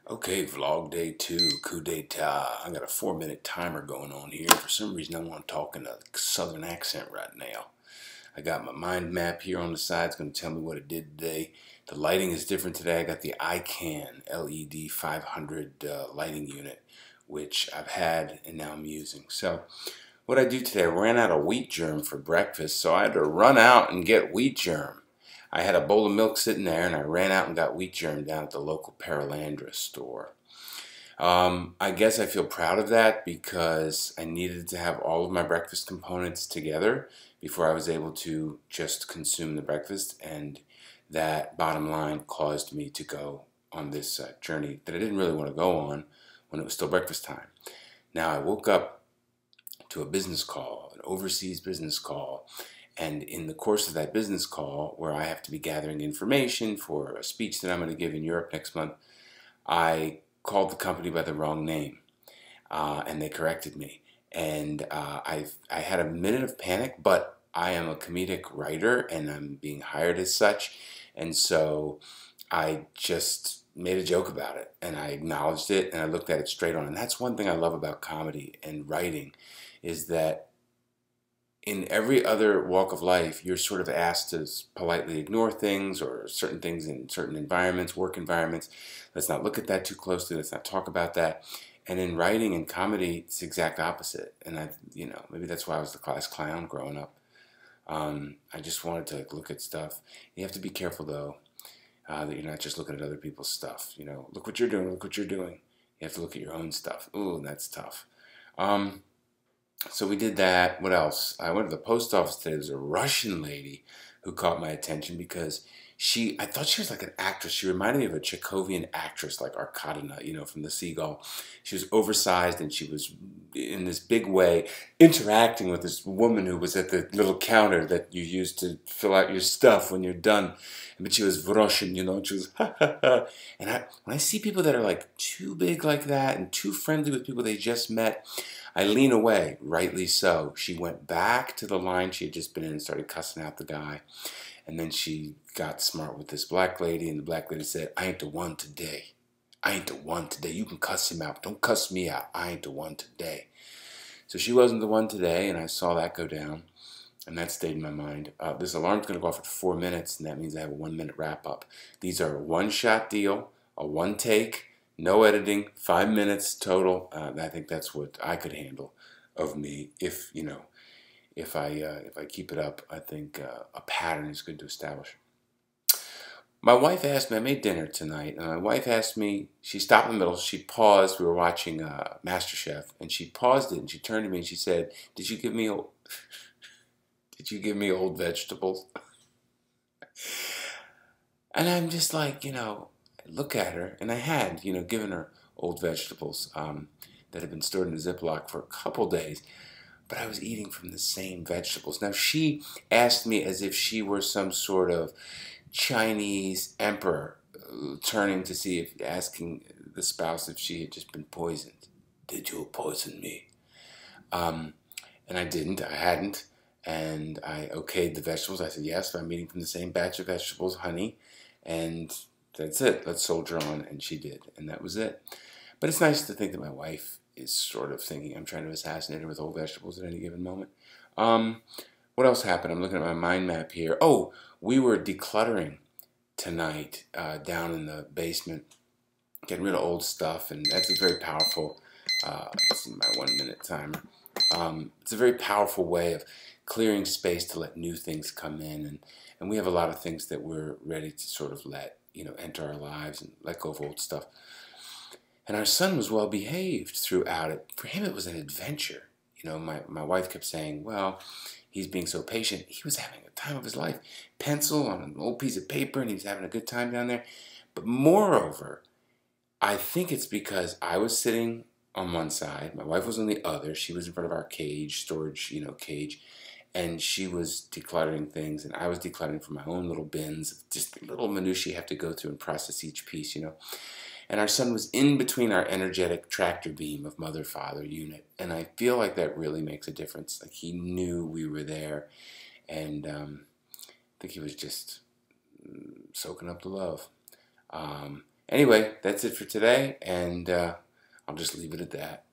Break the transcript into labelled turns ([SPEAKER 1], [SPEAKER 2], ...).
[SPEAKER 1] Okay, vlog day 2, coup d'etat. I got a 4-minute timer going on here. For some reason, I want to talk in a southern accent right now. I got my mind map here on the side. It's going to tell me what it did today. The lighting is different today. I got the ICANN LED 500 lighting unit, which I've had and now I'm using. So what I do today, I ran out of wheat germ for breakfast, so I had to run out and get wheat germ. I had a bowl of milk sitting there, and I ran out and got wheat germ down at the local Paralandra store. I guess I feel proud of that because I needed to have all of my breakfast components together before I was able to just consume the breakfast, and that bottom line caused me to go on this journey that I didn't really want to go on when it was still breakfast time. Now I woke up to a business call, an overseas business call, and in the course of that business call, where I have to be gathering information for a speech that I'm going to give in Europe next month, I called the company by the wrong name, and they corrected me. And I had a minute of panic, but I am a comedic writer, and I'm being hired as such, and so I just made a joke about it, and I acknowledged it, and I looked at it straight on. And that's one thing I love about comedy and writing, is that in every other walk of life, you're sort of asked to politely ignore things or certain things in certain environments, work environments. Let's not look at that too closely. Let's not talk about that. And in writing and comedy, it's the exact opposite. And maybe that's why I was the class clown growing up. I just wanted to look at stuff. You have to be careful, though, that you're not just looking at other people's stuff. Look what you're doing. Look what you're doing. You have to look at your own stuff. Ooh, that's tough. So we did that. What else? I went to the post office today. There's a Russian lady who caught my attention because I thought she was like an actress. She reminded me of a Chekhovian actress like Arkadina, from The Seagull. She was oversized and she was in this big way interacting with this woman who was at the little counter that you use to fill out your stuff when you're done. But she was Russian, and she was ha ha ha. And when I see people that are like too big like that and too friendly with people they just met, I lean away, rightly so. She went back to the line she had just been in and started cussing out the guy. And then she got smart with this black lady, and the black lady said, I ain't the one today. I ain't the one today. You can cuss him out, but don't cuss me out. I ain't the one today. So she wasn't the one today, and I saw that go down, and that stayed in my mind. This alarm's going to go off at 4 minutes, and that means I have a 1-minute wrap-up. These are a one-shot deal, a one-take, no editing, 5 minutes total. I think that's what I could handle of me if I keep it up. I think a pattern is good to establish. My wife asked me, I made dinner tonight, and my wife asked me, she stopped in the middle, she paused, we were watching MasterChef, and she paused it, and she turned to me and she said, did you give me old vegetables? And I'm just like, look at her, and I had, given her old vegetables that had been stored in a Ziploc for a couple days, but I was eating from the same vegetables. Now, she asked me as if she were some sort of Chinese emperor turning to see asking the spouse if she had just been poisoned. Did you poison me? And I didn't. I hadn't. And I okayed the vegetables. I said, yes, I'm eating from the same batch of vegetables, honey. And that's it. Let's soldier on. And she did. And that was it. But it's nice to think that my wife is sort of thinking I'm trying to assassinate her with whole vegetables at any given moment. What else happened? I'm looking at my mind map here. Oh, we were decluttering tonight down in the basement, getting rid of old stuff, and that's a very powerful, this is my 1-minute timer. It's a very powerful way of clearing space to let new things come in, and we have a lot of things that we're ready to sort of let, enter our lives and let go of old stuff. And our son was well behaved throughout it. For him, it was an adventure. My wife kept saying, well, he's being so patient. He was having a time of his life. Pencil on an old piece of paper, and he was having a good time down there. But moreover, I think it's because I was sitting on one side. My wife was on the other. She was in front of our storage, cage. And she was decluttering things, and I was decluttering from my own little bins, just little minutiae you have to go through and process each piece, And our son was in between our energetic tractor beam of mother-father unit. And I feel like that really makes a difference. Like he knew we were there. And I think he was just soaking up the love. Anyway, that's it for today, and I'll just leave it at that.